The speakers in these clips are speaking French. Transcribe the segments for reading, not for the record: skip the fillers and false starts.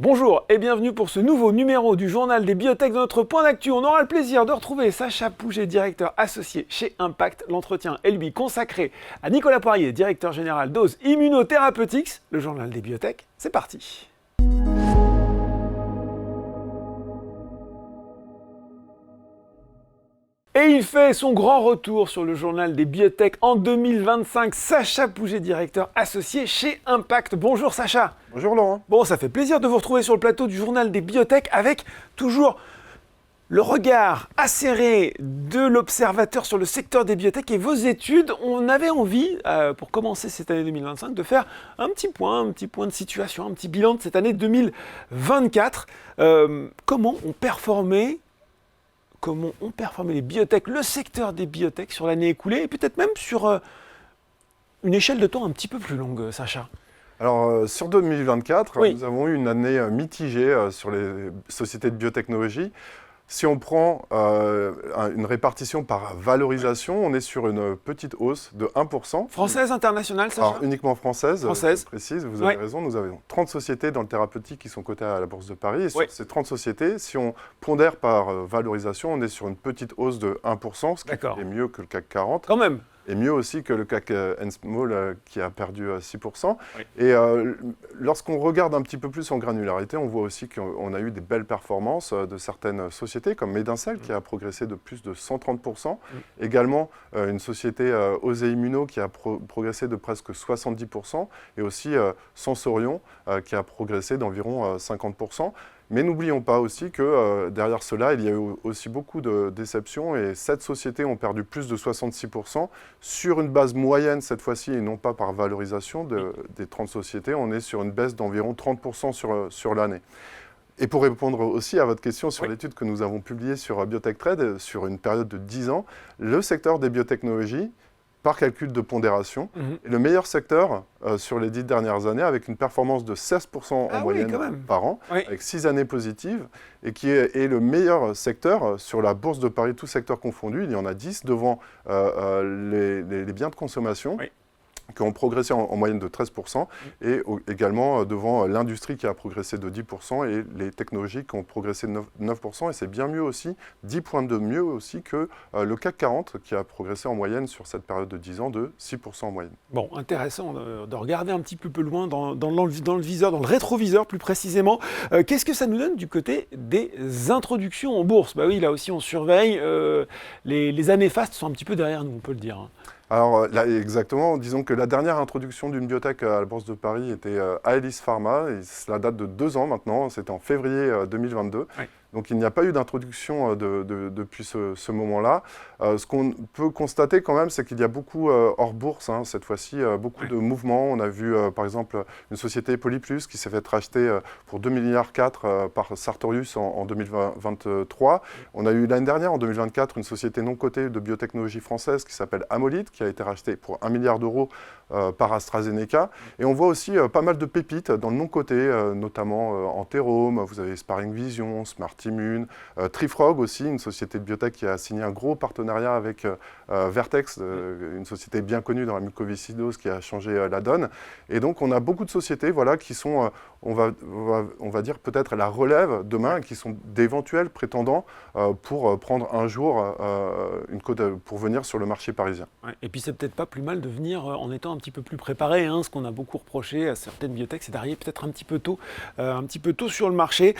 Bonjour et bienvenue pour ce nouveau numéro du journal des biotech de notre point d'actu. On aura le plaisir de retrouver Sacha Pouget, directeur associé chez Impact. L'entretien est lui consacré à Nicolas Poirier, directeur général d'Ose Immunotherapeutics. Le journal des biotech, c'est parti. Et il fait son grand retour sur le journal des biotech en 2025. Sacha Pouget, directeur associé chez Impact. Bonjour Sacha. Bonjour Laurent. Bon, ça fait plaisir de vous retrouver sur le plateau du journal des biotech avec toujours le regard acéré de l'observateur sur le secteur des biotech et vos études. On avait envie, pour commencer cette année 2025, de faire un petit point de situation, un petit bilan de cette année 2024. Comment ont performé les biotech, le secteur des biotech sur l'année écoulée et peut-être même sur une échelle de temps un petit peu plus longue, Sacha. Alors sur 2024, Oui. nous avons eu une année mitigée sur les sociétés de biotechnologie. Si on prend une répartition par valorisation, on est sur une petite hausse de 1%. Française, internationale, Sacha? Alors uniquement française, Française. je précise, vous avez raison, nous avons 30 sociétés dans le thérapeutique qui sont cotées à la Bourse de Paris. Et sur ces 30 sociétés, si on pondère par valorisation, on est sur une petite hausse de 1%, ce qui est mieux que le CAC 40. Quand même. Et mieux aussi que le CAC Small qui a perdu 6%. Oui. Et lorsqu'on regarde un petit peu plus en granularité, on voit aussi qu'on a eu des belles performances de certaines sociétés, comme Medincell qui a progressé de plus de 130%. Également, une société Ose Immuno qui a progressé de presque 70%. Et aussi Sensorion qui a progressé d'environ 50%. Mais n'oublions pas aussi que derrière cela, il y a eu aussi beaucoup de déceptions et 7 sociétés ont perdu plus de 66% sur une base moyenne cette fois-ci et non pas par valorisation des 30 sociétés. On est sur une baisse d'environ 30% sur l'année. Et pour répondre aussi à votre question sur l'étude que nous avons publiée sur Biotech Trade, sur une période de 10 ans, le secteur des biotechnologies, par calcul de pondération, est le meilleur secteur sur les 10 dernières années, avec une performance de 16% en moyenne par an, avec 6 années positives, et qui est le meilleur secteur sur la Bourse de Paris, tout secteur confondu. Il y en a 10 devant les biens de consommation. Qui ont progressé en moyenne de 13%, et également devant l'industrie qui a progressé de 10%, et les technologies qui ont progressé de 9%, et c'est bien mieux aussi, 10 points de mieux aussi que le CAC 40, qui a progressé en moyenne sur cette période de 10 ans de 6% en moyenne. Bon, intéressant de regarder un petit peu plus loin dans le viseur, dans le rétroviseur plus précisément. Qu'est-ce que ça nous donne du côté des introductions en bourse? Bah oui, là aussi on surveille, les années fastes sont un petit peu derrière nous, on peut le dire. Alors là, exactement, disons que la dernière introduction d'une biotech à la Bourse de Paris était Aelis Pharma, et cela date de 2 ans maintenant, c'était en février 2022. Oui. Donc il n'y a pas eu d'introduction depuis ce moment-là. Ce qu'on peut constater quand même, c'est qu'il y a beaucoup hors bourse, cette fois-ci, beaucoup de mouvements. On a vu par exemple une société Polyplus qui s'est fait racheter pour 2,4 milliards par Sartorius en 2023. On a eu l'année dernière, en 2024, une société non cotée de biotechnologie française qui s'appelle Amolid, qui a été rachetée pour 1 milliard d'euros par AstraZeneca. Et on voit aussi pas mal de pépites dans le non coté, notamment Antherome, vous avez Sparring Vision, Smart Immune, Trifrog aussi, une société de biotech qui a signé un gros partenariat avec Vertex, une société bien connue dans la mucoviscidose qui a changé la donne. Et donc on a beaucoup de sociétés qui sont, on va dire peut-être la relève demain, qui sont d'éventuels prétendants pour prendre un jour une cote pour venir sur le marché parisien. Ouais. Et puis c'est peut-être pas plus mal de venir en étant un petit peu plus préparé. Ce qu'on a beaucoup reproché à certaines biotech, c'est d'arriver peut-être un petit peu tôt sur le marché.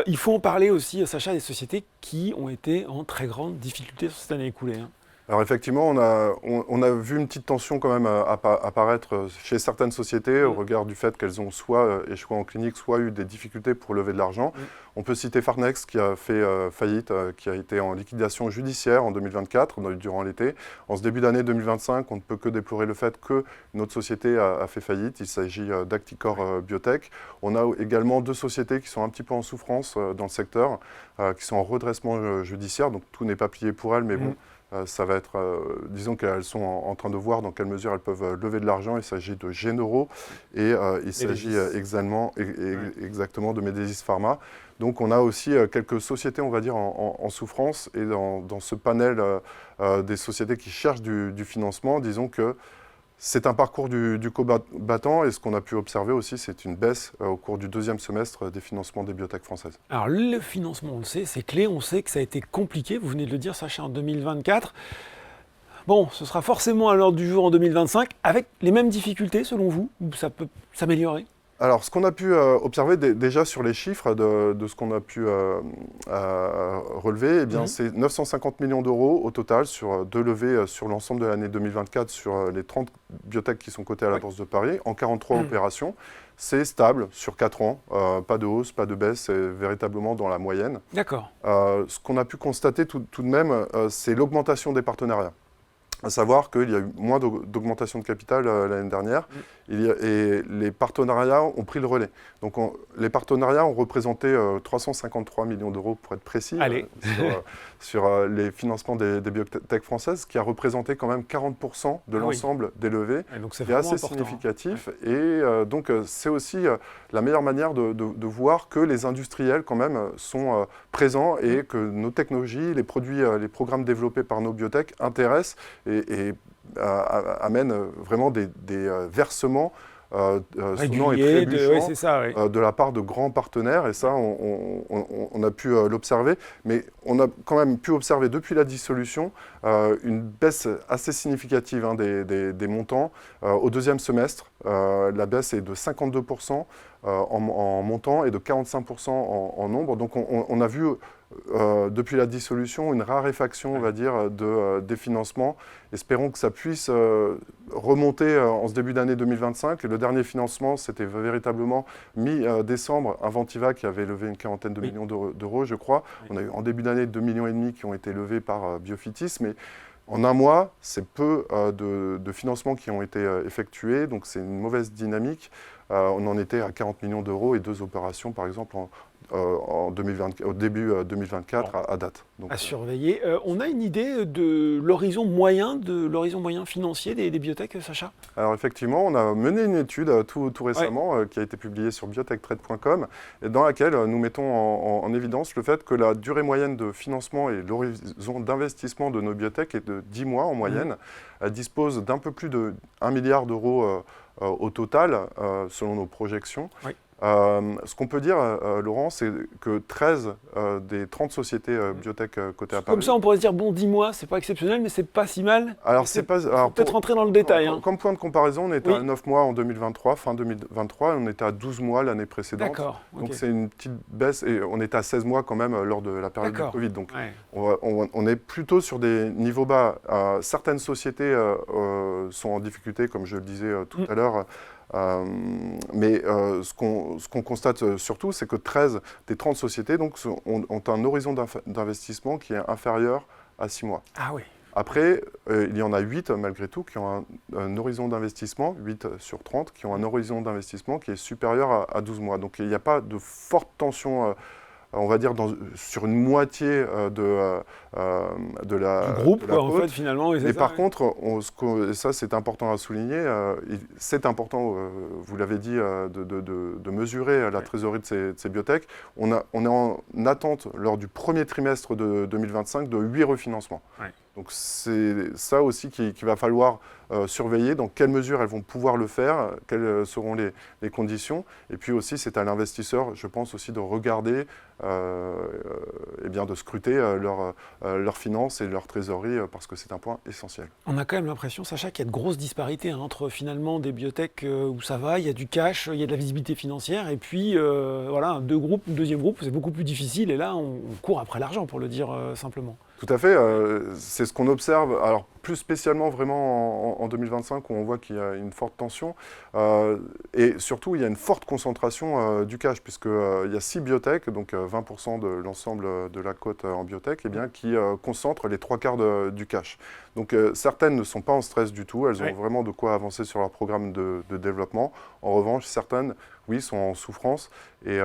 Il faut en parler aussi, Sacha, des sociétés qui ont été en très grande difficulté sur cette année écoulée. Alors effectivement, on a vu une petite tension quand même apparaître chez certaines sociétés au regard du fait qu'elles ont soit échoué en clinique, soit eu des difficultés pour lever de l'argent. On peut citer Farnex qui a fait faillite, qui a été en liquidation judiciaire en 2024, durant l'été. En ce début d'année 2025, on ne peut que déplorer le fait que notre société a fait faillite. Il s'agit d'Acticor Biotech. On a également 2 sociétés qui sont un petit peu en souffrance dans le secteur, qui sont en redressement judiciaire. Donc tout n'est pas plié pour elles, mais bon. Ça va être, disons qu'elles sont en train de voir dans quelle mesure elles peuvent lever de l'argent. Il s'agit de Género et il s'agit exactement de Medesis Pharma. Donc on a aussi quelques sociétés, on va dire, en souffrance. Et dans ce panel des sociétés qui cherchent du financement, disons que C'est un parcours du combattant, et ce qu'on a pu observer aussi, c'est une baisse au cours du deuxième semestre des financements des biotech françaises. Alors le financement, on le sait, c'est clé, on sait que ça a été compliqué, vous venez de le dire, Sacha, en 2024. Bon, ce sera forcément à l'ordre du jour en 2025, avec les mêmes difficultés selon vous, ou ça peut s'améliorer? Alors, ce qu'on a pu observer déjà sur les chiffres de ce qu'on a pu relever, eh bien, c'est 950 millions d'euros au total sur deux levées sur l'ensemble de l'année 2024 sur les 30 biotech qui sont cotées à la Bourse de Paris, en 43 opérations. C'est stable sur 4 ans, pas de hausse, pas de baisse, c'est véritablement dans la moyenne. D'accord. Ce qu'on a pu constater tout de même, c'est l'augmentation des partenariats. À savoir qu'il y a eu moins d'augmentation de capital l'année dernière et les partenariats ont pris le relais. Donc les partenariats ont représenté 353 millions d'euros pour être précis sur les financements des biotech françaises, qui a représenté quand même 40% de l'ensemble des levées. C'est assez significatif. Et donc c'est aussi la meilleure manière de voir que les industriels quand même sont présents et que nos technologies, les produits, les programmes développés par nos biotech intéressent et amène vraiment des versements soutenants et trébuchants de la part de grands partenaires. Et ça, on a pu l'observer. Mais on a quand même pu observer depuis la dissolution une baisse assez significative des montants. Au deuxième semestre, la baisse est de 52% en montant et de 45% en nombre. Donc on a vu depuis la dissolution une raréfaction, on va dire, des financements. Espérons que ça puisse remonter en ce début d'année 2025. Et le dernier financement, c'était véritablement mi-décembre, Inventiva qui avait levé une quarantaine de millions d'euros, je crois. On a eu en début d'année 2,5 millions qui ont été levés par Biofitis, mais en un mois, c'est peu de financements qui ont été effectués, donc c'est une mauvaise dynamique. On en était à 40 millions d'euros et 2 opérations, par exemple, au début 2024 à date. Donc, à surveiller. On a une idée de l'horizon moyen financier des biotech, Sacha? Alors effectivement, on a mené une étude tout récemment qui a été publiée sur biotechtrade.com et dans laquelle nous mettons en évidence le fait que la durée moyenne de financement et l'horizon d'investissement de nos biotech est de 10 mois en moyenne. Elle dispose d'un peu plus de 1 milliard d'euros au total, selon nos projections. Ce qu'on peut dire, Laurent, c'est que 13 des 30 sociétés biotech cotées à Paris... Comme ça, on pourrait se dire, bon, 10 mois, c'est pas exceptionnel, mais c'est pas si mal. Alors, c'est pas... Peut-être rentrer dans le détail. Comme point de comparaison, on était à 9 mois en 2023, fin 2023, et on était à 12 mois l'année précédente. D'accord. Donc, c'est une petite baisse, et on était à 16 mois quand même lors de la période du Covid. Donc, on est plutôt sur des niveaux bas. Certaines sociétés sont en difficulté, comme je le disais tout à l'heure, mais ce qu'on constate surtout, c'est que 13 des 30 sociétés donc, ont un horizon d'investissement qui est inférieur à 6 mois. Ah oui. Après, il y en a 8 malgré tout qui ont un horizon d'investissement, 8 sur 30, qui ont un horizon d'investissement qui est supérieur à 12 mois. Donc il n'y a pas de forte tension on va dire sur une moitié de la du groupe, de la en fait, finalement. Mais par contre, et ça c'est important à souligner, c'est important, vous l'avez dit, de mesurer la trésorerie de ces biotech. On est en attente lors du premier trimestre de 2025 de 8 refinancements. Donc c'est ça aussi qu'il va falloir surveiller, dans quelle mesure elles vont pouvoir le faire, quelles seront les conditions. Et puis aussi, c'est à l'investisseur, je pense aussi, de regarder, et bien de scruter leurs finances et leur trésorerie, parce que c'est un point essentiel. On a quand même l'impression, Sacha, qu'il y a de grosses disparités entre finalement des biotech où ça va, il y a du cash, il y a de la visibilité financière, et puis voilà, un deuxième groupe, c'est beaucoup plus difficile, et là, on court après l'argent, pour le dire simplement. Tout à fait, c'est ce qu'on observe, alors plus spécialement vraiment en 2025 où on voit qu'il y a une forte tension et surtout il y a une forte concentration du cash puisqu'il y a 6 biotech, donc 20% de l'ensemble de la cote en biotech, qui concentrent les 3/4 du cash. Donc certaines ne sont pas en stress du tout, elles ont vraiment de quoi avancer sur leur programme de développement. En revanche, certaines, oui, sont en souffrance. Et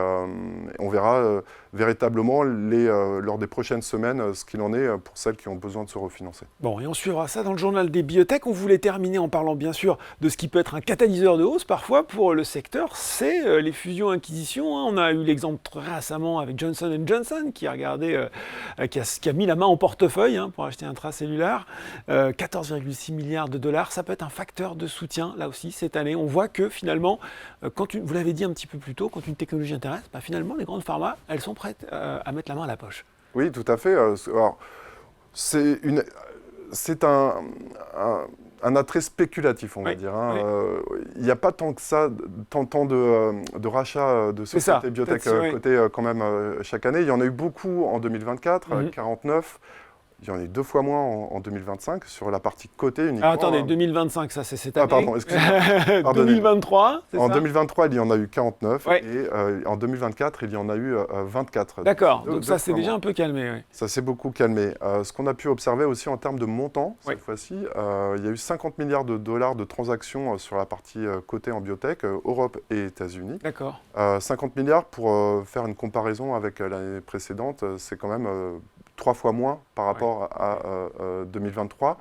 on verra véritablement lors des prochaines semaines ce qu'il en est pour celles qui ont besoin de se refinancer. Bon, et on suivra ça dans le journal des biotech. On voulait terminer en parlant bien sûr de ce qui peut être un catalyseur de hausse parfois pour le secteur, c'est les fusions-acquisitions. On a eu l'exemple très récemment avec Johnson & Johnson qui a mis la main au portefeuille pour acheter un intracellulaire. 14,6 milliards de dollars, ça peut être un facteur de soutien là aussi cette année. On voit que finalement, vous l'avez dit un petit peu plus tôt, quand une technologie intéresse, finalement les grandes pharma, elles sont prêtes à mettre la main à la poche. Oui, tout à fait. Alors, c'est un attrait spéculatif, on va dire. Il n'y a pas tant que ça, tant de rachats de sociétés biotech cotées quand même chaque année. Il y en a eu beaucoup en 2024, 49. Il y en a eu 2 fois moins en 2025 sur la partie cotée uniquement. Ah, attendez, 2025, ça c'est cette année. Pardon, excusez-moi. 2023, c'est ça ? En 2023, il y en a eu 49 et en 2024, il y en a eu 24. D'accord, donc ça s'est déjà un peu calmé. Oui. Ça s'est beaucoup calmé. Ce qu'on a pu observer aussi en termes de montant, cette fois-ci, il y a eu 50 milliards de dollars de transactions sur la partie cotée en biotech, Europe et États-Unis. D'accord. 50 milliards, pour faire une comparaison avec l'année précédente, c'est quand même 3 fois moins par rapport à 2023.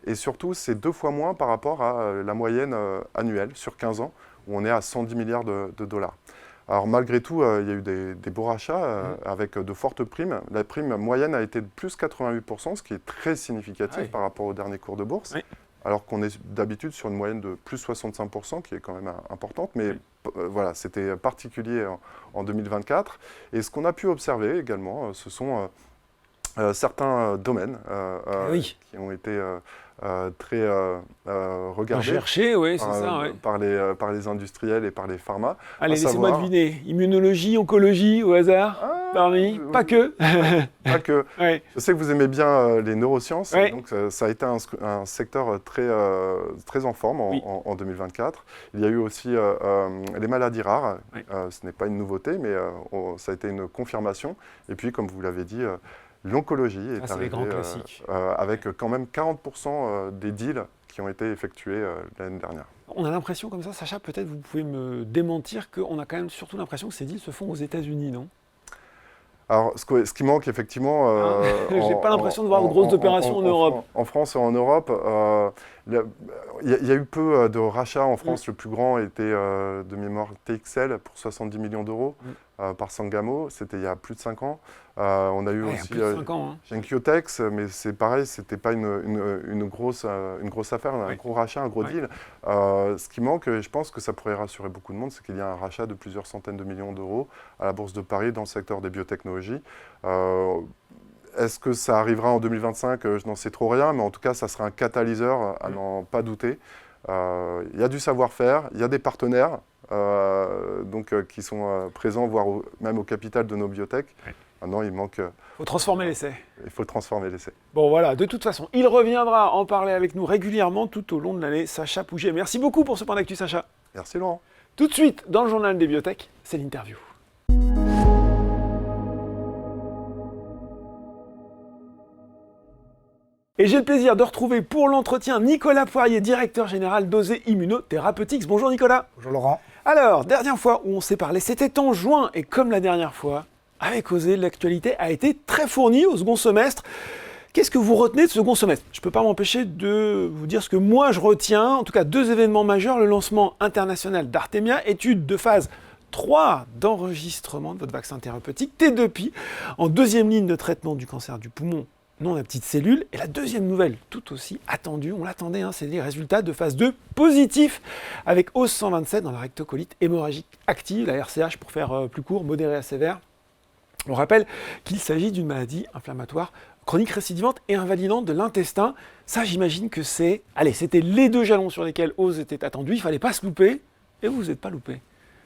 Et surtout, c'est 2 fois moins par rapport à la moyenne annuelle sur 15 ans, où on est à 110 milliards de dollars. Alors malgré tout, il y a eu des beaux rachats avec de fortes primes. La prime moyenne a été de plus 88%, ce qui est très significatif par rapport au dernier cours de bourse. Alors qu'on est d'habitude sur une moyenne de plus 65%, qui est quand même importante. Mais voilà, c'était particulier en 2024. Et ce qu'on a pu observer également, ce sont certains domaines qui ont été très regardés recherchés, c'est ça, par les industriels et par les pharma. Allez, laissez-moi deviner. Immunologie, oncologie, au hasard parmi pas que. Pas que. Je sais que vous aimez bien les neurosciences, donc ça a été un secteur très en forme en 2024. Il y a eu aussi les maladies rares. Ce n'est pas une nouveauté, mais ça a été une confirmation. Et puis, comme vous l'avez dit, l'oncologie est arrivée avec quand même 40% des deals qui ont été effectués l'année dernière. On a l'impression comme ça, Sacha, peut-être vous pouvez me démentir qu'on a quand même surtout l'impression que ces deals se font aux États-Unis, non ? Alors, ce qui manque effectivement... J'ai pas l'impression de voir de grosses opérations en Europe. En France et en Europe, il y a eu peu de rachats en France. Le plus grand était de mémoire TXL pour 70 millions d'euros par Sangamo. C'était il y a plus de 5 ans. On a eu aussi Genkyotex, mais c'est pareil, c'était pas une grosse affaire, un gros rachat, un gros deal. Ce qui manque, et je pense que ça pourrait rassurer beaucoup de monde, c'est qu'il y a un rachat de plusieurs centaines de millions d'euros à la Bourse de Paris dans le secteur des biotechnologies. Est-ce que ça arrivera en 2025 ? Je n'en sais trop rien, mais en tout cas, ça sera un catalyseur, à n'en pas douter. Il y a du savoir-faire, il y a des partenaires qui sont présents, voire même au capital de nos biotech. Maintenant, il manque... Il faut transformer l'essai. Il faut transformer l'essai. Bon, voilà, de toute façon, il reviendra en parler avec nous régulièrement tout au long de l'année. Sacha Pouget, merci beaucoup pour ce point d'actu, Sacha. Merci, Laurent. Tout de suite, dans le journal des biotech, c'est l'interview. Et j'ai le plaisir de retrouver pour l'entretien Nicolas Poirier, directeur général d'Osé Immunotherapeutics. Bonjour Nicolas. Bonjour Laurent. Alors, dernière fois où on s'est parlé, c'était en juin, et comme la dernière fois, avec Osé, l'actualité a été très fournie au second semestre. Qu'est-ce que vous retenez de ce second semestre ? Je ne peux pas m'empêcher de vous dire ce que moi je retiens, en tout cas 2 événements majeurs, le lancement international d'Artemia, étude de phase 3 d'enregistrement de votre vaccin thérapeutique T2Pi, en 2e ligne de traitement du cancer du poumon non à petites cellules. Et la deuxième nouvelle, tout aussi attendue, on l'attendait, c'est les résultats de phase 2 positifs avec OSE 127 dans la rectocolite hémorragique active, la RCH pour faire plus court, modérée à sévère. On rappelle qu'il s'agit d'une maladie inflammatoire chronique récidivante et invalidante de l'intestin. Ça, j'imagine que c'était les 2 jalons sur lesquels OSE était attendu. Il ne fallait pas se louper, et vous n'êtes pas loupé.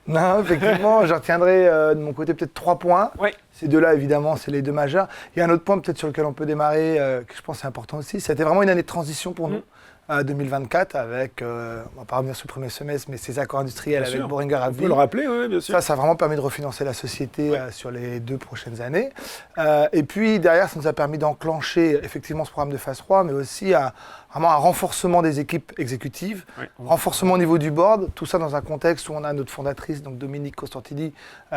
Non, effectivement, je retiendrai de mon côté peut-être 3 points. Ces 2-là, évidemment, c'est les 2 majeurs. Il y a un autre point peut-être sur lequel on peut démarrer, que je pense est important aussi. C'était vraiment une année de transition pour nous. 2024 avec, on va pas revenir sur le premier semestre, mais ces accords industriels Bien avec sûr. Boehringer On peut Ingelheim. le rappeler, oui, bien sûr. Ça a vraiment permis de refinancer la société Ouais. sur les 2 prochaines années. Et puis derrière, ça nous a permis d'enclencher effectivement ce programme de phase 3, mais aussi vraiment un renforcement des équipes exécutives, Ouais. renforcement au niveau du board, tout ça dans un contexte où on a notre fondatrice, donc Dominique Costantini,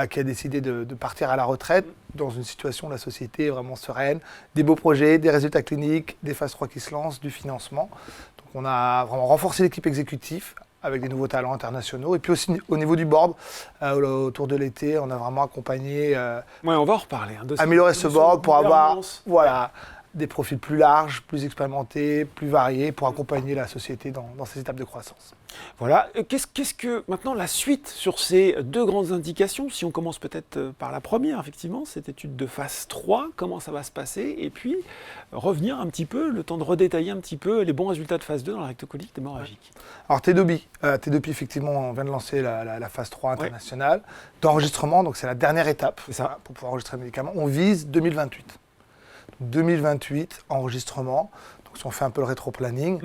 qui a décidé de partir à la retraite dans une situation où la société est vraiment sereine, des beaux projets, des résultats cliniques, des phases 3 qui se lancent, du financement. Donc on a vraiment renforcé l'équipe exécutive avec des nouveaux talents internationaux. Et puis aussi au niveau du board, autour de l'été, on a vraiment accompagné, Ouais, on va en reparler. Hein, améliorer ce board pour avoir Voilà. des profils plus larges, plus expérimentés, plus variés, pour accompagner la société dans ces étapes de croissance. Voilà. Qu'est-ce que maintenant la suite sur ces 2 grandes indications? Si on commence peut-être par la première, effectivement, cette étude de phase 3, comment ça va se passer? Et puis revenir un petit peu, le temps de redétailler un petit peu les bons résultats de phase 2 dans la rectocolite hémorragique. Alors T2P, effectivement, on vient de lancer la phase 3 internationale d'enregistrement, donc c'est la dernière étape C'est ça. pour pouvoir enregistrer le médicament. On vise 2028. Donc 2028, enregistrement. Donc si on fait un peu le rétro-planning,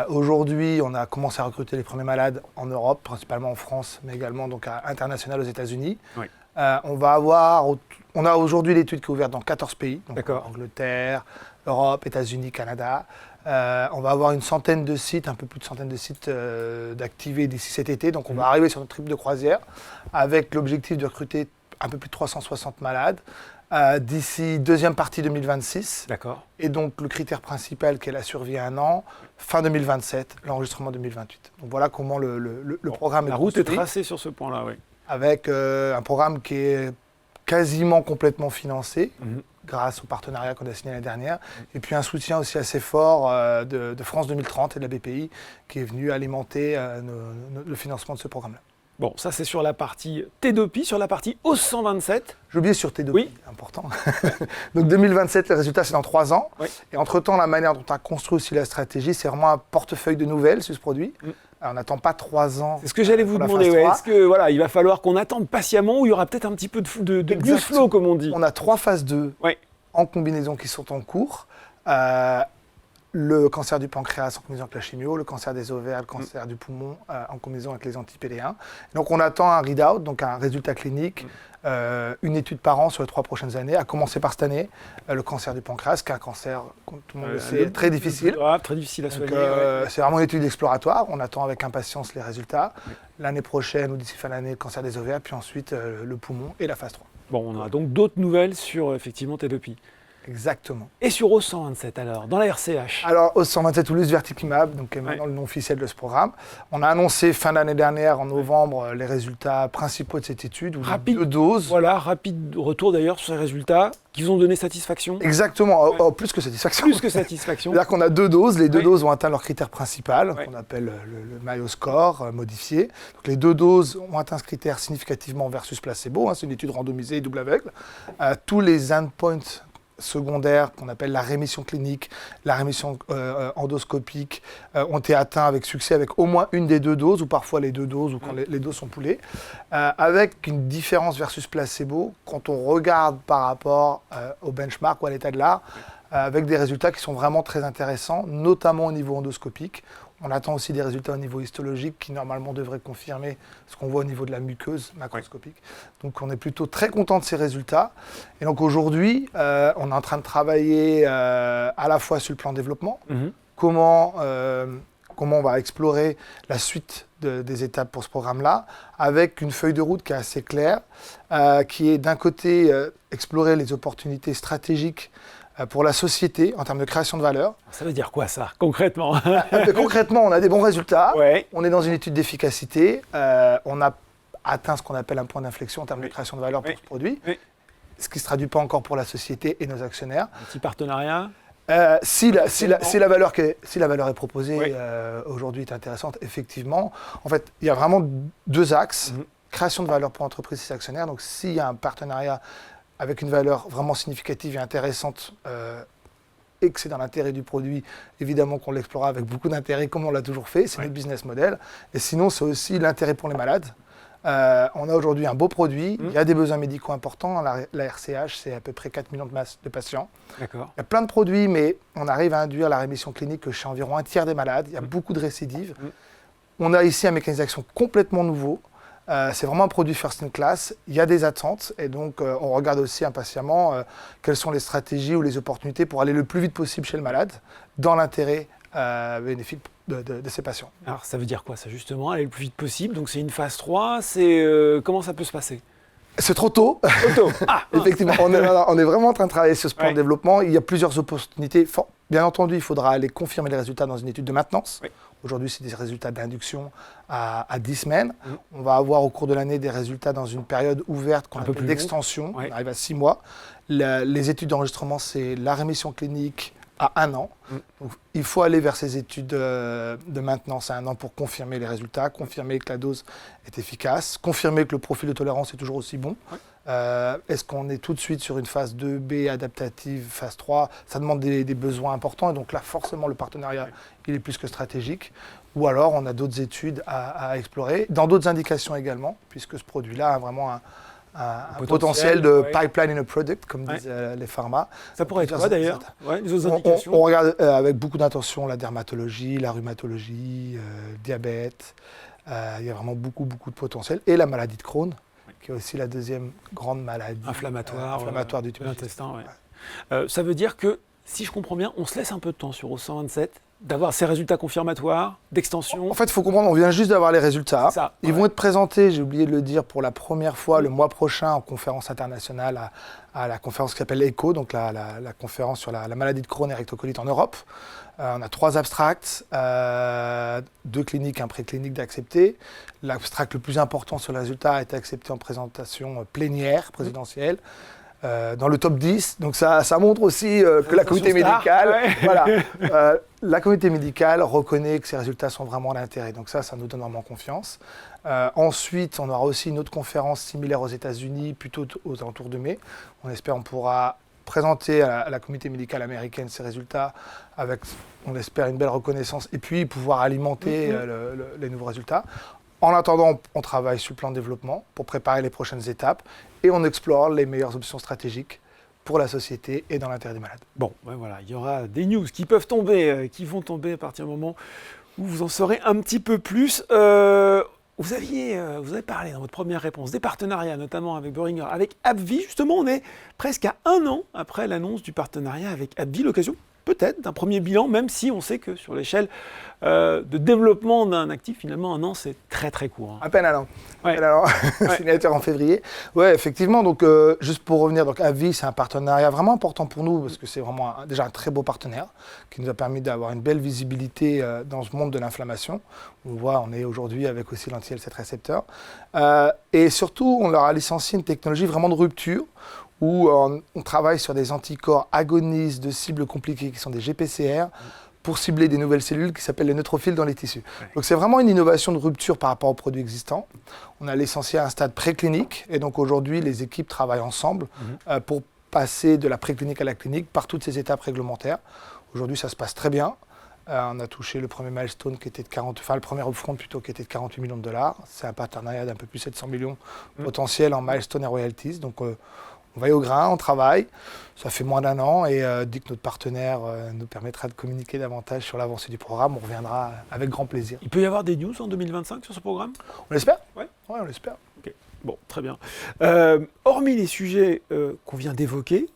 aujourd'hui, on a commencé à recruter les premiers malades en Europe, principalement en France, mais également donc à international aux États-Unis. Oui. On a aujourd'hui l'étude qui est ouverte dans 14 pays, donc Angleterre, Europe, États-Unis, Canada. On va avoir une centaine de sites, un peu plus de centaine de sites d'activés d'ici cet été. Donc on va arriver sur notre trip de croisière avec l'objectif de recruter un peu plus de 360 malades d'ici deuxième partie 2026. D'accord. Et donc le critère principal qui est la survie à 1 an, fin 2027, l'enregistrement 2028. Donc voilà comment le programme est La route est construit, tracée sur ce point-là, oui. avec un programme qui est quasiment complètement financé grâce au partenariat qu'on a signé l'année dernière, et puis un soutien aussi assez fort de France 2030 et de la BPI qui est venu alimenter le financement de ce programme-là. Bon, ça c'est sur la partie T2P, sur la partie OS127. J'ai oublié sur T2P, Oui. important. Donc 2027, les résultats, c'est dans 3 ans. Oui. Et entre-temps, la manière dont on a construit aussi la stratégie, c'est vraiment un portefeuille de nouvelles sur ce produit. Alors, on n'attend pas 3 ans. C'est ce que j'allais vous pour la demander. phase Ouais. 3. Est-ce que voilà, il va falloir qu'on attende patiemment ou il y aura peut-être un petit peu de news flow, comme on dit? On a 3 phases 2 Oui. en combinaison qui sont en cours. Le cancer du pancréas en combinaison avec la chimio, le cancer des ovaires, le cancer du poumon en combinaison avec les anti-PD1. Donc on attend un readout, donc un résultat clinique, une étude par an sur les 3 prochaines années, à commencer par cette année, le cancer du pancréas, qui est un cancer, comme tout le monde le sait, très difficile. Très difficile à Donc, soigner. Ouais. c'est vraiment une étude exploratoire, on attend avec impatience les résultats. L'année prochaine ou d'ici fin d'année, le cancer des ovaires, puis ensuite le poumon et la phase 3. Bon, on a donc d'autres nouvelles sur effectivement T2P. Exactement. Et sur OS127 alors, dans la RCH. Alors, OS127 ou Verticimab, donc qui est maintenant le nom officiel de ce programme. On a annoncé fin d'année dernière, en novembre, les résultats principaux de cette étude, où Rapide. 2 doses. Voilà, rapide retour d'ailleurs sur ces résultats qui vous ont donné satisfaction. Exactement, plus que satisfaction. Plus que satisfaction. C'est-à-dire qu'on a 2 doses, les 2 Oui. doses ont atteint leur critère principal, qu'on appelle le Mayo Score modifié. Donc les 2 doses ont atteint ce critère significativement versus placebo, hein, c'est une étude randomisée double aveugle. Tous les endpoints secondaires qu'on appelle la rémission clinique, la rémission endoscopique ont été atteints avec succès avec au moins une des 2 doses ou parfois les 2 doses ou quand les doses sont poolées, avec une différence versus placebo quand on regarde par rapport au benchmark ou à l'état de l'art, avec des résultats qui sont vraiment très intéressants, notamment au niveau endoscopique. On attend aussi des résultats au niveau histologique qui normalement devraient confirmer ce qu'on voit au niveau de la muqueuse macroscopique. Donc on est plutôt très content de ces résultats. Et donc aujourd'hui, on est en train de travailler à la fois sur le plan développement, comment on va explorer la suite des étapes pour ce programme-là, avec une feuille de route qui est assez claire, qui est d'un côté explorer les opportunités stratégiques pour la société en termes de création de valeur. Ça veut dire quoi ça, concrètement? Concrètement, on a des bons résultats, Ouais. on est dans une étude d'efficacité, on a atteint ce qu'on appelle un point d'inflexion en termes de création de valeur pour ce produit, ce qui ne se traduit pas encore pour la société et nos actionnaires. Un petit partenariat? Si la valeur est proposée aujourd'hui est intéressante, effectivement. En fait, il y a vraiment 2 axes. Création de valeur pour l'entreprise et ses actionnaires. Donc, s'il y a un partenariat avec une valeur vraiment significative et intéressante et que c'est dans l'intérêt du produit, évidemment qu'on l'explorera avec beaucoup d'intérêt, comme on l'a toujours fait. C'est notre business model. Et sinon, c'est aussi l'intérêt pour les malades. On a aujourd'hui un beau produit, il y a des besoins médicaux importants. La RCH, c'est à peu près 4 millions de patients. D'accord. Il y a plein de produits, mais on arrive à induire la rémission clinique chez environ un tiers des malades. Il y a beaucoup de récidives. On a ici un mécanisme d'action complètement nouveau. C'est vraiment un produit first in class. Il y a des attentes et donc on regarde aussi impatiemment quelles sont les stratégies ou les opportunités pour aller le plus vite possible chez le malade dans l'intérêt bénéfique de ces patients. Alors ça veut dire quoi ça justement, aller le plus vite possible? Donc c'est une phase 3, comment ça peut se passer? C'est trop tôt. Effectivement, on est vraiment en train de travailler sur ce plan de développement. Il y a plusieurs opportunités. Bien entendu, il faudra aller confirmer les résultats dans une étude de maintenance. Oui. Aujourd'hui, c'est des résultats d'induction à 10 semaines. On va avoir au cours de l'année des résultats dans une période ouverte qu'on appelle d'extension. On arrive à 6 mois. Les études d'enregistrement, c'est la rémission clinique à 1 an. Donc, il faut aller vers ces études de maintenance à 1 an pour confirmer les résultats, confirmer que la dose est efficace, confirmer que le profil de tolérance est toujours aussi bon. Est-ce qu'on est tout de suite sur une phase 2B adaptative, phase 3? Ça demande des besoins importants et donc là, forcément, le partenariat, il est plus que stratégique. Ou alors, on a d'autres études à explorer, dans d'autres indications également, puisque ce produit-là a vraiment un potentiel de pipeline in a product, comme disent les pharma. Ça pourrait être quoi d'ailleurs? Les autres indications. On regarde avec beaucoup d'intention la dermatologie, la rhumatologie, diabète. Il y a vraiment beaucoup de potentiel. Et la maladie de Crohn, qui est aussi la deuxième grande maladie inflammatoire du tube intestin. Ça veut dire que, si je comprends bien, on se laisse un peu de temps sur OS127 d'avoir ces résultats confirmatoires, d'extension. En fait, il faut comprendre, on vient juste d'avoir les résultats. Ils vont être présentés, j'ai oublié de le dire, pour la première fois le mois prochain en conférence internationale à la conférence qui s'appelle ECHO, donc la conférence sur la maladie de Crohn et rectocolite en Europe. On a 3 abstracts, 2 cliniques, un préclinique d'accepter. L'abstract le plus important sur les résultats a été accepté en présentation plénière présidentielle. Dans le top 10, donc ça montre aussi que la communauté médicale, la communauté médicale reconnaît que ces résultats sont vraiment d'intérêt. Donc ça nous donne vraiment confiance. Ensuite, on aura aussi une autre conférence similaire aux États-Unis, plutôt aux alentours de mai. On pourra présenter à la communauté médicale américaine ces résultats avec, on espère, une belle reconnaissance et puis pouvoir alimenter les nouveaux résultats. En attendant, on travaille sur le plan de développement pour préparer les prochaines étapes et on explore les meilleures options stratégiques pour la société et dans l'intérêt des malades. Bon, voilà, il y aura des news qui peuvent tomber, qui vont tomber à partir du moment où vous en saurez un petit peu plus. Vous avez parlé dans votre première réponse des partenariats, notamment avec Boehringer, avec AbbVie. Justement, on est presque à 1 an après l'annonce du partenariat avec AbbVie, l'occasion peut-être d'un premier bilan, même si on sait que sur l'échelle de développement d'un actif, finalement, 1 an, c'est très très court. À peine 1 an. Signature en février. Oui, effectivement. Donc, juste pour revenir, donc AbbVie, c'est un partenariat vraiment important pour nous parce que c'est vraiment déjà un très beau partenaire qui nous a permis d'avoir une belle visibilité dans ce monde de l'inflammation. On est aujourd'hui avec aussi l'anti-L7 récepteur. Et surtout, on leur a licencié une technologie vraiment de rupture où on travaille sur des anticorps agonistes de cibles compliquées qui sont des GPCR pour cibler des nouvelles cellules qui s'appellent les neutrophiles dans les tissus. Donc c'est vraiment une innovation de rupture par rapport aux produits existants. On a licencié à un stade préclinique et donc aujourd'hui les équipes travaillent ensemble pour passer de la préclinique à la clinique par toutes ces étapes réglementaires. Aujourd'hui ça se passe très bien. On a touché le premier milestone qui était le premier upfront plutôt qui était de 48 millions de dollars. C'est un partenariat d'un peu plus de 700 millions potentiels en milestone et royalties. Donc on va y au grain, on travaille. Ça fait moins d'1 an et dès que notre partenaire nous permettra de communiquer davantage sur l'avancée du programme, on reviendra avec grand plaisir. Il peut y avoir des news en 2025 sur ce programme? On l'espère. Oui, on l'espère. Okay. Bon, très bien. Hormis les sujets qu'on vient d'évoquer,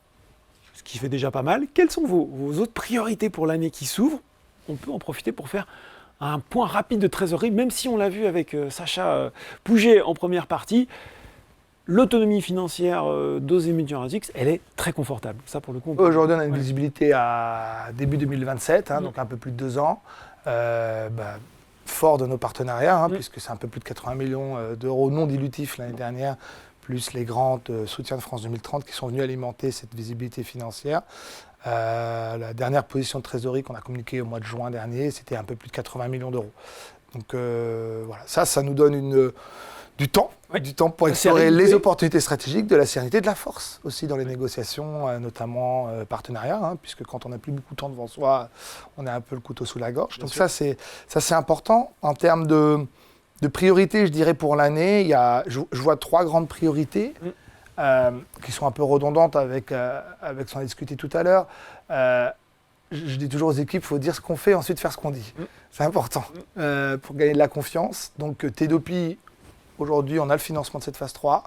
ce qui fait déjà pas mal, quelles sont vos autres priorités pour l'année qui s'ouvre? On peut en profiter pour faire un point rapide de trésorerie, même si on l'a vu avec Sacha Pouget en première partie. L'autonomie financière d'Osemedics, elle est très confortable. Ça, pour le coup, aujourd'hui, on a une visibilité à début 2027, donc un peu plus de 2 ans. Fort de nos partenariats, puisque c'est un peu plus de 80 millions d'euros non dilutifs l'année dernière, plus les grands soutiens de France 2030 qui sont venus alimenter cette visibilité financière. La dernière position de trésorerie qu'on a communiquée au mois de juin dernier, c'était un peu plus de 80 millions d'euros. Donc voilà, ça nous donne du temps pour explorer les opportunités stratégiques, de la sérénité, de la force aussi dans les négociations, notamment partenariats, puisque quand on n'a plus beaucoup de temps devant soi, on a un peu le couteau sous la gorge. Donc ça c'est important. En termes de De priorités, je dirais pour l'année, je vois 3 grandes priorités qui sont un peu redondantes avec ce qu'on a discuté tout à l'heure. Je dis toujours aux équipes, il faut dire ce qu'on fait, ensuite faire ce qu'on dit. C'est important pour gagner de la confiance. Donc Tedopi, aujourd'hui, on a le financement de cette phase 3,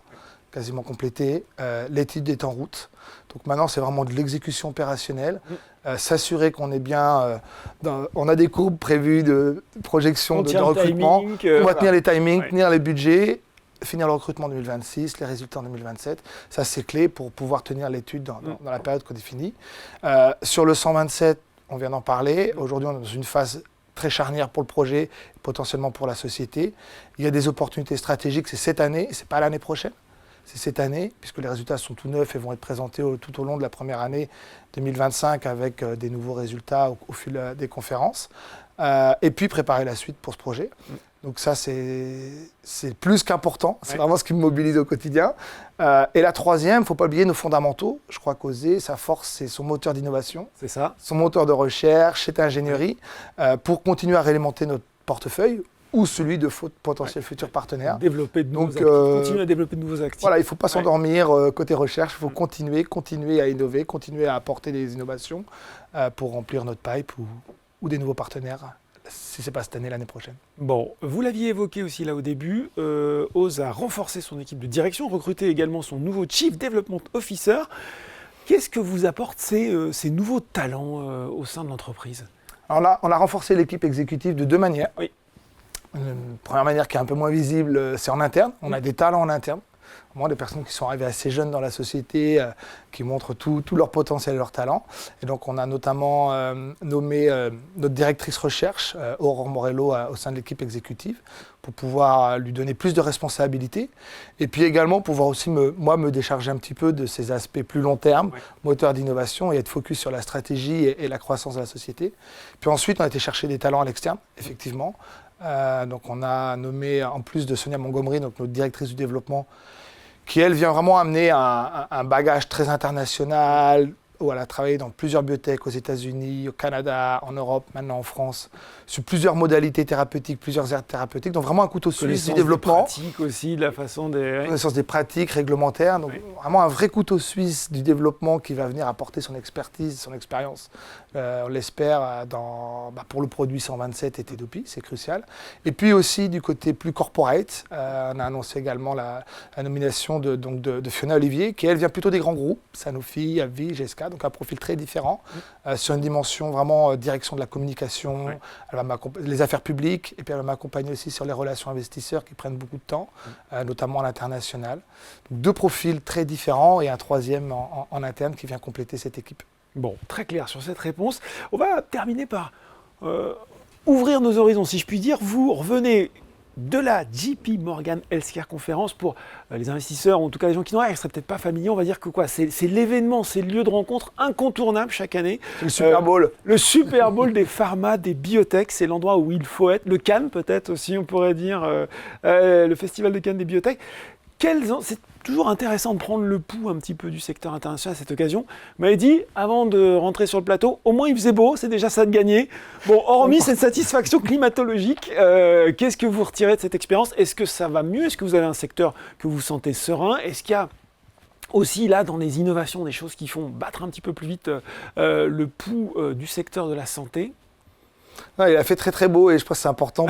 quasiment complété. L'étude est en route. Donc maintenant, c'est vraiment de l'exécution opérationnelle. S'assurer qu'on est bien... on a des courbes prévues de projection de recrutement. On va tenir les timings, tenir les budgets, finir le recrutement en 2026, les résultats en 2027. Ça, c'est clé pour pouvoir tenir l'étude dans la période qu'on définit. Sur le 127, on vient d'en parler. Aujourd'hui, on est dans une phase très charnière pour le projet, potentiellement pour la société. Il y a des opportunités stratégiques, c'est cette année, ce n'est pas l'année prochaine. C'est cette année, puisque les résultats sont tout neufs et vont être présentés tout au long de la première année 2025 avec des nouveaux résultats au fil des conférences. Et puis préparer la suite pour ce projet. Donc ça, c'est plus qu'important. C'est vraiment ce qui me mobilise au quotidien. Et la troisième, il ne faut pas oublier nos fondamentaux. Je crois qu'Osée, sa force, c'est son moteur d'innovation. C'est ça. Son moteur de recherche, cette ingénierie, pour continuer à réalimenter notre portefeuille ou celui de potentiels futurs partenaires. Continuer à développer de nouveaux actifs. Voilà, il ne faut pas s'endormir côté recherche, il faut continuer à innover, continuer à apporter des innovations pour remplir notre pipe ou des nouveaux partenaires, si ce n'est pas cette année, l'année prochaine. Bon, vous l'aviez évoqué aussi là au début, Ose a renforcé son équipe de direction, recruté également son nouveau Chief Development Officer. Qu'est-ce que vous apportent ces nouveaux talents au sein de l'entreprise ? Alors là, on a renforcé l'équipe exécutive de 2 manières. Oui. Une première manière qui est un peu moins visible, c'est en interne. On a des talents en interne. Des personnes qui sont arrivées assez jeunes dans la société, qui montrent tout leur potentiel et leur talent. Et donc, on a notamment nommé notre directrice recherche, Aurore Morello, au sein de l'équipe exécutive, pour pouvoir lui donner plus de responsabilités. Et puis également, pouvoir aussi me décharger un petit peu de ces aspects plus long terme, moteur d'innovation, et être focus sur la stratégie et la croissance de la société. Puis ensuite, on a été chercher des talents à l'externe, effectivement. Donc, on a nommé, en plus de Sonia Montgomery, donc notre directrice du développement, qui, elle, vient vraiment amener un bagage très international, où elle a travaillé dans plusieurs biotech aux États-Unis, au Canada, en Europe, maintenant en France, sur plusieurs modalités thérapeutiques, plusieurs aires thérapeutiques. Donc vraiment un couteau suisse du développement. Des pratiques aussi, de la façon des... Connaissance des pratiques réglementaires. Donc vraiment un vrai couteau suisse du développement qui va venir apporter son expertise, son expérience, on l'espère, pour le produit 127 et Tedopi, c'est crucial. Et puis aussi du côté plus corporate, on a annoncé également la nomination de Fiona Olivier, qui elle vient plutôt des grands groupes, Sanofi, AbbVie, GSK, donc un profil très différent, sur une dimension vraiment direction de la communication, les affaires publiques, et puis elle va m'accompagner aussi sur les relations investisseurs qui prennent beaucoup de temps, notamment à l'international. Donc 2 profils très différents et un 3e en interne qui vient compléter cette équipe. Bon, très clair sur cette réponse. On va terminer par ouvrir nos horizons, si je puis dire. Vous revenez de la JP Morgan Healthcare Conference pour les investisseurs, ou en tout cas les gens qui ne seraient peut-être pas familiers. On va dire que c'est l'événement, c'est le lieu de rencontre incontournable chaque année. Le Super Bowl. Le Super Bowl des pharma, des biotech, c'est l'endroit où il faut être. Le Cannes peut-être aussi, on pourrait dire, le Festival de Cannes des biotech. C'est toujours intéressant de prendre le pouls un petit peu du secteur international à cette occasion. Vous m'avez dit, avant de rentrer sur le plateau, au moins il faisait beau, c'est déjà ça de gagner. Bon, hormis cette satisfaction climatologique, qu'est-ce que vous retirez de cette expérience ? Est-ce que ça va mieux ? Est-ce que vous avez un secteur que vous sentez serein ? Est-ce qu'il y a aussi là, dans les innovations, des choses qui font battre un petit peu plus vite le pouls du secteur de la santé ? Non, il a fait très très beau et je pense que c'est important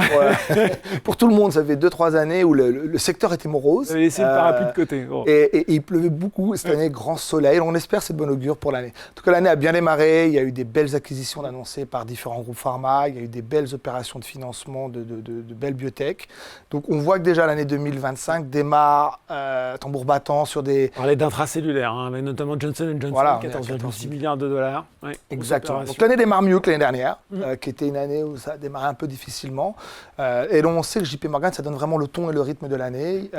pour tout le monde. Ça fait 2-3 années où le secteur était morose. Vous avez laissé le parapluie de côté. Oh. Et il pleuvait beaucoup. Cette année, grand soleil. On espère que c'est de bon augure pour l'année. En tout cas, l'année a bien démarré. Il y a eu des belles acquisitions annoncées par différents groupes pharma. Il y a eu des belles opérations de financement de belles biotech. Donc on voit que déjà l'année 2025 démarre tambour battant sur des... On parlait d'intracellulaire, avec notamment Johnson & Johnson, voilà, 14,6 milliards de dollars. Ouais, exactement. Donc l'année démarre mieux que l'année dernière, qui était une année où ça a démarré un peu difficilement. Et donc on sait que JP Morgan, ça donne vraiment le ton et le rythme de l'année.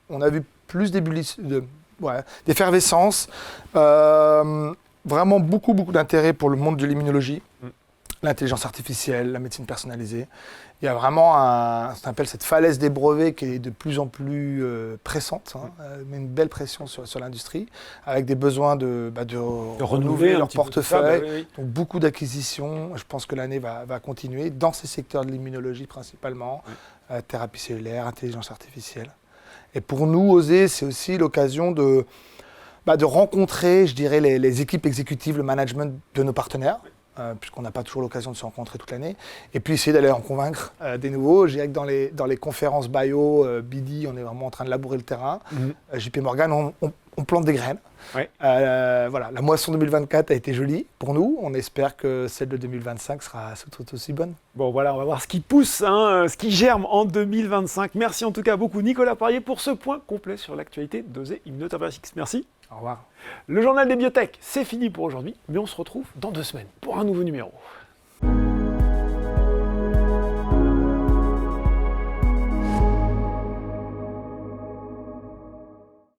On a vu plus d'effervescence, vraiment beaucoup d'intérêt pour le monde de l'immunologie. l'intelligence artificielle, la médecine personnalisée. Il y a vraiment ce qu'on appelle cette falaise des brevets qui est de plus en plus pressante, met une belle pression sur l'industrie, avec des besoins de renouveler leur portefeuille, donc beaucoup d'acquisitions. Je pense que l'année va continuer dans ces secteurs de l'immunologie principalement, thérapie cellulaire, intelligence artificielle. Et pour nous, OSE, c'est aussi l'occasion de rencontrer, je dirais, les équipes exécutives, le management de nos partenaires, puisqu'on n'a pas toujours l'occasion de se rencontrer toute l'année, et puis essayer d'aller en convaincre des nouveaux. Je dirais que dans les conférences bio, BD, on est vraiment en train de labourer le terrain. JP Morgan, on plante des graines. Ouais. Voilà, la moisson 2024 a été jolie pour nous. On espère que celle de 2025 sera tout aussi bonne. Bon voilà, on va voir ce qui pousse, ce qui germe en 2025. Merci en tout cas beaucoup Nicolas Parier pour ce point complet sur l'actualité d'OSE Immunotherapeutics. Merci. Au revoir. Le journal des biotech, c'est fini pour aujourd'hui, mais on se retrouve dans 2 semaines pour un nouveau numéro.